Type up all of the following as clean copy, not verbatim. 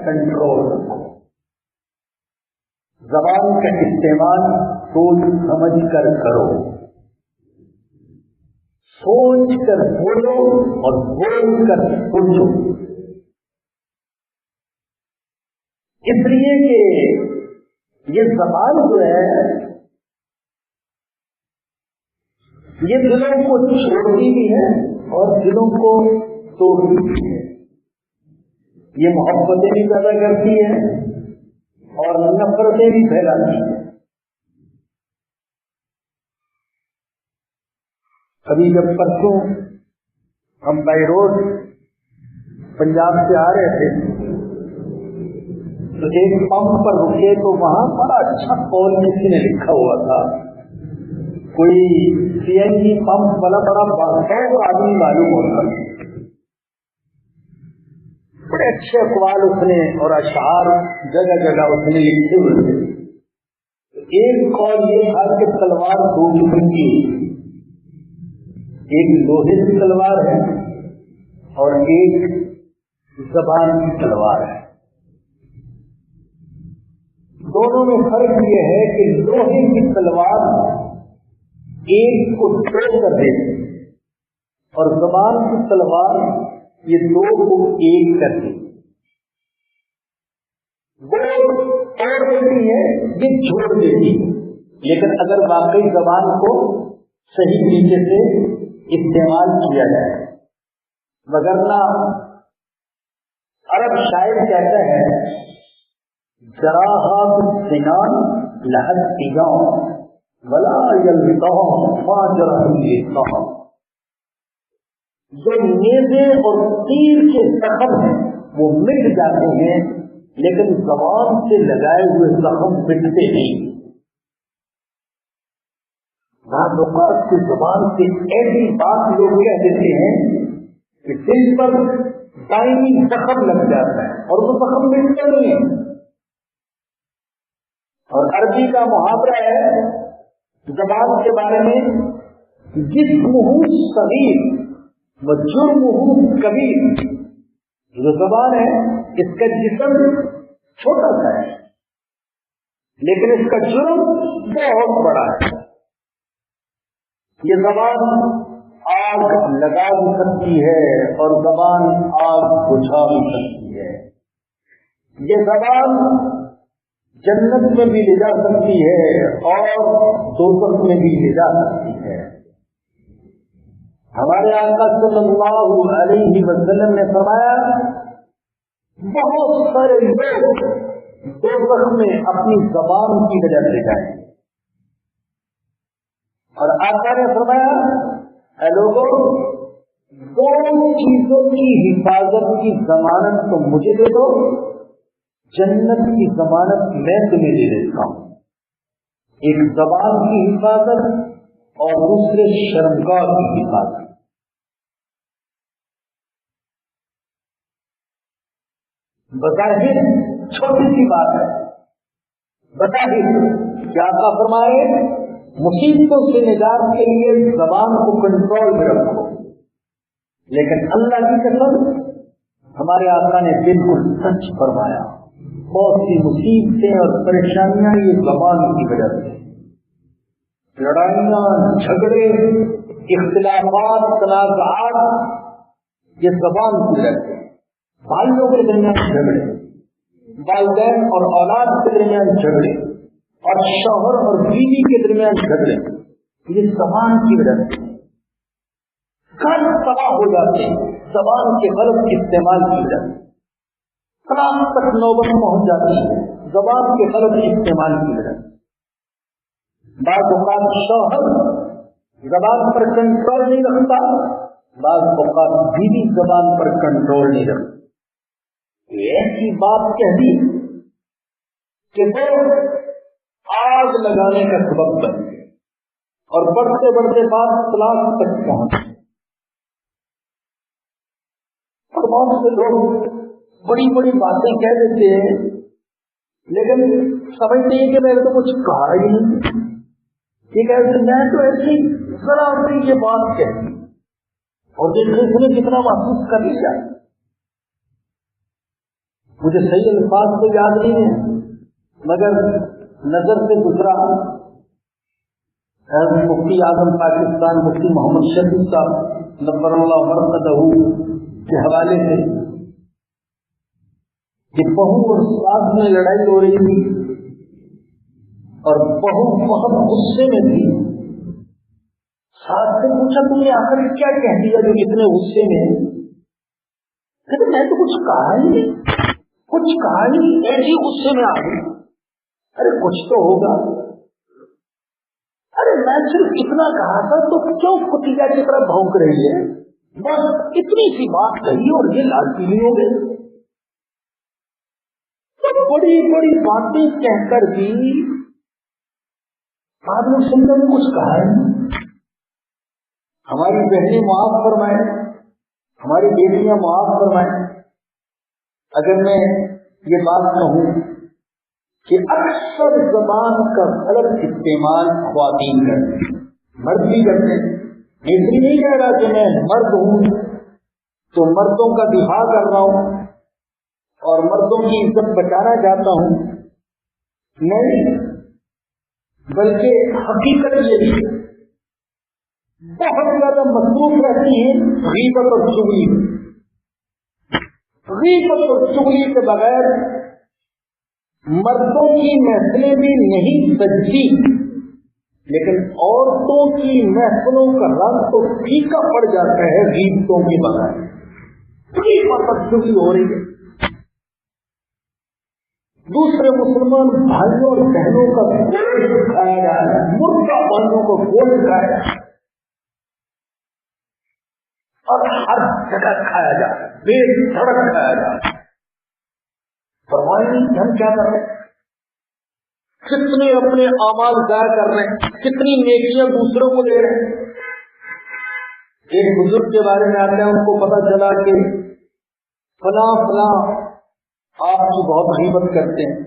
Control رکھو، زبان کا استعمال سوچ سمجھ کر کرو، سوچ کر بولو اور بول کر سوچو، اس لیے کہ یہ زبان جو ہے یہ دلوں کو چھوڑتی بھی ہے اور دلوں کو توڑتی بھی ہے، یہ محبتیں بھی پیدا کرتی ہے اور نفرتیں بھی پھیلاتی ہیں۔ ابھی جب پرسوں ہم بائی روڈ پنجاب سے آ رہے تھے تو ایک پمپ پر رکے تو وہاں بڑا اچھا قول کسی نے لکھا ہوا تھا، کوئی سی این جی پمپ والا بڑا باخبر آدمی معلوم ہوتا، بڑے اچھے اقوال اس نے اور اشعار جگہ جگہ اس نے لکھے ہوئے تھے۔ ایک قول یہ تھا کہ تلوار دو قسم کی، ایک لوہے کی تلوار ہے اور ایک زبان کی تلوار ہے۔ دونوں میں فرق یہ ہے کہ لوہے کی تلوار ایک کو دو کر دیتی اور زبان کی تلوار یہ دو کو ایک کر دیتی، وہ توڑ دیتی ہے یہ چھوڑ دیتی، لیکن اگر واقعی زبان کو صحیح طریقے سے استعمال کیا جائے، وگرنہ عرب شاعر کہتا ہے جراحات السنان لحد تیغام ولا یلقاہم ما جرح اللسان، جو نیزے اور تیر کے زخم ہیں وہ مٹ جاتے ہیں لیکن زبان سے لگائے ہوئے زخم مٹتے نہیں۔ بعض اوقات کی زبان سے ایسی بات لوگ کہہ دیتے ہیں کہ دل پر دائمی زخم لگ جاتا ہے اور وہ زخم مٹتا نہیں ہے۔ اور عربی کا محاورہ ہے زبان کے بارے میں، جسمہ صغیر و جرمہ کبیر، جو زبان ہے اس کا جسم چھوٹا سا ہے لیکن اس کا جرم بہت بڑا ہے۔ یہ زبان آگ لگا بھی سکتی ہے اور زبان آگ بجھا بھی سکتی ہے، یہ زبان جنت میں بھی لے جا سکتی ہے اور دوزخ میں بھی لے جا سکتی ہے۔ ہمارے آقا صلی اللہ علیہ وسلم نے فرمایا بہت سارے لوگ دوزخ میں اپنی زبان کی وجہ سے جائیں، اور آقا نے فرمایا اے لوگوں دو چیزوں کی حفاظت کی ضمانت تو مجھے دے دو، جنت کی ضمانت میں تمہیں دے دیتا ہوں، ایک زبان کی حفاظت اور دوسرے شرمگاہ کی حفاظت۔ بظاہر چھوٹی سی بات ہے، بظاہر کیا آقا فرمائے مصیبتوں سے نجات کے لیے زبان کو کنٹرول میں رکھو، لیکن اللہ کی قسم ہمارے آقا نے بالکل سچ فرمایا، بہت سی مصیبتیں اور پریشانیاں یہ زبان کی وجہ سے، لڑائیاں جھگڑے اختلافات تنازعات یہ زبان کی وجہ سے، بھائیوں کے درمیان جھگڑے، والدین اور اولاد کے درمیان جھگڑے اور شوہر اور بیوی کے درمیان جھگڑے، یہ زبان کی وجہ سے گھر تباہ ہو جاتے ہیں زبان کے غلط استعمال کی وجہ سے، طلاق تک نوبت پہنچ جاتی ہے زبان کے غلط استعمال کی وجہ سے۔ بعض اوقات شوہر زبان پر کنٹرول نہیں رکھتا، بعض اوقات بیوی زبان پر کنٹرول نہیں رکھتی، ایسی بات کہہ دی کہ وہ آگ لگانے کا سبب بن گئے اور بڑھتے بڑھتے بات طلاق تک پہنچ، اور بہت سے لوگ بڑی بڑی باتیں کہہ دیتے ہیں لیکن سمجھتے ہیں کہ میں نے تو کچھ کہا ہی نہیں، یہ کہتے میں تو ایسی ذرا سی یہ بات کہتی اور دیکھو اس نے کتنا محسوس کر لیا۔ مجھے صحیح الفاظ تو یاد نہیں ہے مگر نظر سے گزرا مفتی اعظم پاکستان مفتی محمد شفیع صاحب نبر اللہ مرقدہ کے حوالے سے کہ بہو اور ساس میں لڑائی ہو رہی تھی اور بہو بہت غصے میں تھی. ساس سے پوچھا تم نے آخر کیا کہہ دیا جو اتنے غصے میں ہے؟ کہتے میں تو کچھ کہا ہی نہیں, ایسے غصے میں آ گئی. ارے کچھ تو ہوگا. ارے میں صرف اتنا کہا تھا تو کیوں فتیجا کی طرح بھونک رہی ہے؟ بس اتنی سی بات کہی اور یہ لال پیلی ہو گئی. بڑی بڑی باتیں کہہ کر بھی آدمی سندر نے کچھ کہا ہے. ہماری بہنیں معاف فرمائیں, ہماری بیٹیاں معاف فرمائیں اگر میں یہ بات کہوں کہ اکثر زبان کا غلط استعمال خواتین کرتے ہیں, مرد بھی کرتے ہیں. اس لیے نہیں کہہ رہا کہ میں مرد ہوں تو مردوں کا دفاع کر رہا ہوں اور مردوں کی عزت بچانا چاہتا ہوں, نہیں, بلکہ حقیقت یہ ہے بہت زیادہ مصروف رہتی ہیں غیبت اور چغلی. غیبت اور چغلی کے بغیر مردوں کی محفلیں بھی نہیں سجتی, لیکن عورتوں کی محفلوں کا رنگ تو پھیکا پڑ جاتا ہے غیبتوں کے بغیر. غیبت اور چغلی ہو رہی ہے. دوسرے مسلمان بھائیوں اور بہنوں کا گوشت کھایا جا رہا ہے, مردہ بندوں کو گوشت کھایا جا رہا ہے اور ہر جگہ کھایا جا رہا ہے, بے دھڑک کھایا جا رہا ہے. فرمائیں ہم کیا کر رہے ہیں, کتنے اپنے اعمال ضائع کر رہے ہیں, کتنی نیکیاں دوسروں کو دے رہے ہیں. ایک بزرگ کے بارے میں آتے ہیں, ان کو پتا چلا کہ فلاں فلاں آپ کی بہت غیبت کرتے ہیں,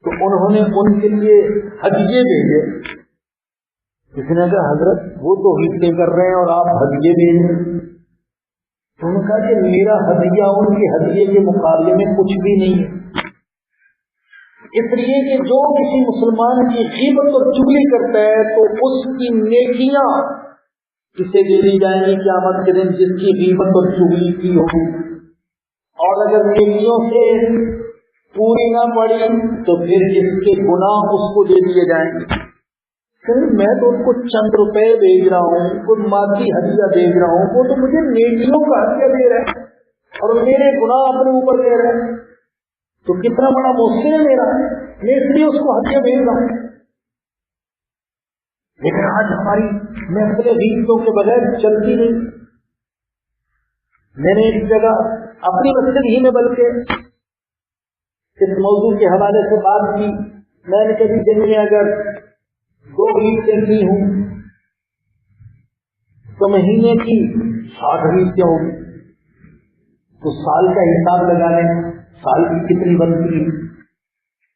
تو انہوں نے ان کے لیے ہدیے بھیجے. کسی نے کہا حضرت وہ تو غیبتیں کر رہے ہیں اور آپ ہدیے بھیجیں. تو انہوں نے کہا کہ میرا ہدیہ ان کے ہدیے کے مقابلے میں کچھ بھی نہیں ہے. اس لیے کہ جو کسی مسلمان کی غیبت اور چغلی کرتا ہے تو اس کی نیکیاں کسے دے دی جائیں گی قیامت کے دن جس کی غیبت اور چغلی کی ہوگی. اور اگر نیکیوں سے پوری نہ پڑی تو پھر اس کے گناہ اس کو دے دیے جائیں گے. میں تو اس کو چند روپے بھیج رہا ہوں, کوئی مادی ہدیہ بھیج رہا ہوں, وہ تو مجھے نیکیوں کا ہدیہ دے رہا ہے اور میرے گناہ اپنے اوپر دے رہا ہے. تو کتنا بڑا محسن ہے میرا, میں اس لیے اس کو ہدیہ بھیج رہا ہوں. لیکن آج ہماری محفلیں غیبتوں کے بغیر چلتی نہیں. میں نے ایک جگہ اپنی مسجد ہی میں بلکہ اس موضوع کے حوالے سے بات کی. میں نے کبھی دن میں اگر 2 غیبتیں کی ہوں تو مہینے کی 60 غیبتیں ہوگی. تو سال کا حساب لگا لیں, سال کی کتنی بنتی ہے.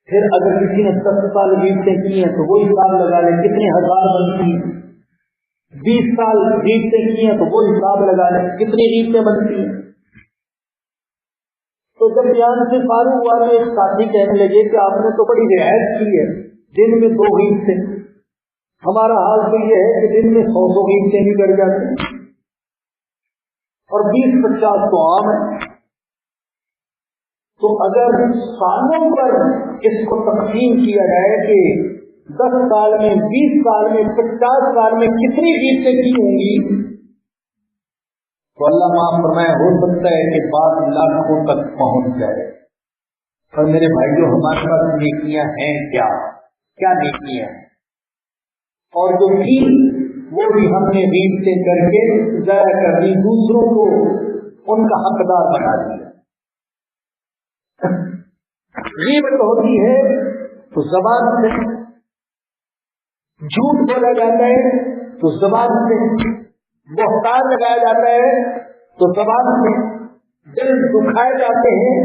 پھر اگر کسی نے 10 سال غیبتیں کی ہیں تو وہ حساب لگا لیں کتنے ہزار بنتی ہیں. 20 سال غیبتیں کی ہیں تو وہ حساب لگا لیں کتنی غیبتیں بنتی ہیں. تو جب بیان سے فارغ ہوا تو ایک ساتھی کہنے لگے کہ آپ نے تو بڑی رعایت کی ہے, دن میں 2 غیبتیں. ہمارا حال تو یہ ہے کہ دن میں 100 غیبتیں بھی کر جاتے ہیں اور 20-50 تو عام ہے. تو اگر سالوں پر اس کو تقسیم کیا جائے کہ 10 سال میں, 20 سال میں, 50 سال میں کتنی غیبتیں کی ہوں گی تو اللہ معاف فرمائے ہو سکتا ہے کہ 5 لاکھوں تک پہنچ جائے. اور میرے بھائیوں ہمارے پاس نیکیاں ہیں کیا نیکیاں ہیں, اور جو کی وہ بھی ہم نے غیبتیں کر کے ضائع کر دی, دوسروں کو ان کا حقدار بنا دیا. غیبت ہوتی ہے تو زبان سے, جھوٹ بولا جاتا ہے تو زبان سے, بہتان لگایا جاتا ہے تو زبان سے, دل دکھائے جاتے ہیں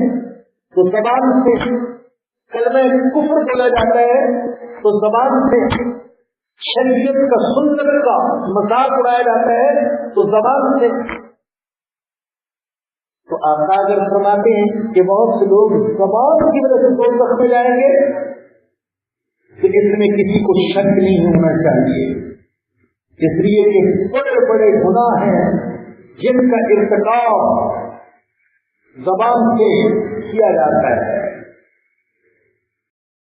تو زبان سے, کلمہ کفر بولا جاتا ہے تو زبان سے, شریعت کا سنت کا مذاق اڑایا جاتا ہے تو زبان سے. تو آقا اگر فرماتے ہیں کہ بہت سے لوگ زبان کی وجہ سے دوزخ میں جائیں گے تو اس میں کسی کو شک نہیں ہونا چاہیے، اس لیے کہ بڑے بڑے گناہ ہیں جن کا ارتکاب زبان سے کیا جاتا ہے۔